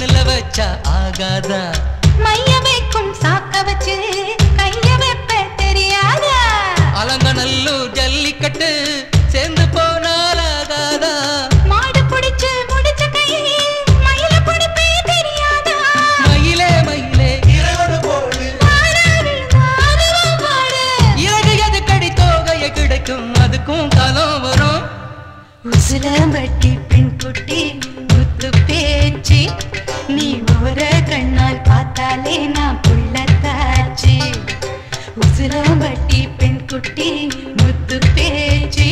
கண்ணுல வச்சா ஆகாதா மைய வைக்கும் சாக்க வச்சு கைய வைப்ப தெரியாதா அலங்கநல்லூர் ஜல்லிக்கட்டு சேர்ந்து போனால் ஆகாதா மாடு பிடிச்சு முடிச்ச கையை மயில பிடிப்பே தெரியாதா மயிலே மயிலே இரவு போடு இறகு எது கடி தோகைய கிடைக்கும் அதுக்கும் காலம் வரும் உசிலம்பட்டி பெண் குட்டி முத்து பேச்சு நீ ஒரு கண்ணால் பார்த்தாலே நான் புள்ளத்தாச்சு உசிலம்பட்டி பெண் குட்டி முத்து பேச்சு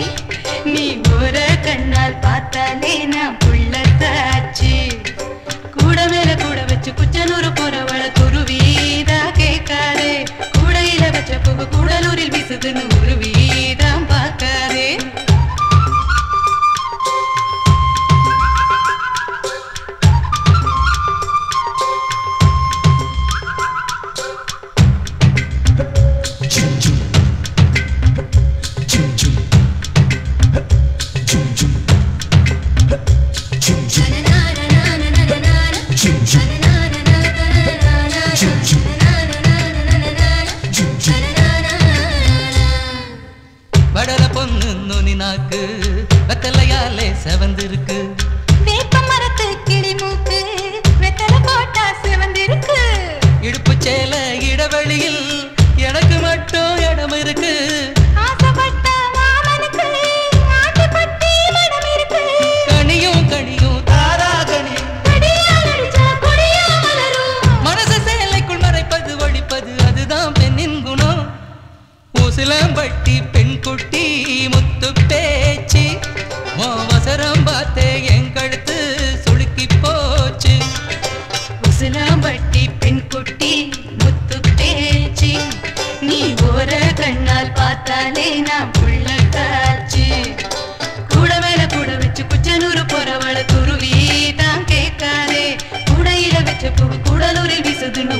நீ ஒரு கண்ணால் பார்த்தாலே நான் புள்ளத்தாச்சு கூட மேல கூட வச்சு குச்சனூர் போறவள குருவீதா கேட்காதே கூடையில வச்ச புகு கூடலூரில் வீசுதுன்னு உருவீதான் பார்க்காதே வடல பொண்ணு நுனி நாக்கு வெத்தலையாலே செவந்திருக்கு வேப்ப மரத்து கிளி மூக்கு வெத்தல போட்டா சிவந்திருக்கு இடுப்பு சேல இடவெளியில் எனக்கு மட்டும் இடம் இருக்கு ஆசைப்பட்ட மாமனுக்கு ஆட்டுப்பட்டி மடம் இருக்கு கனியும் கனியும் தாரா கனியும் கடியால் அடிச்சா கொடியா மலரும் மனச சேலைக்குள் மறைப்பது ஒழிப்பது அதுதான் பெண்ணின் குணம் உசிலம்பட்டி பெண் குட்டி முத்து பேச்சு அவசரம் பார்த்தே என் கழுத்து சுளுக்கி போச்சு உசிலம்பட்டி பெண் குட்டி முத்து பேச்சு நீ ஒரு கண்ணால் பார்த்தாலே நான் புள்ளத்தாச்சு கூட மேல கூட வச்சு குச்சனூர் போறவள குருவி தான் கேட்காதே கூடையில வச்ச பூ கூடலூரில் வீசுதுன்னு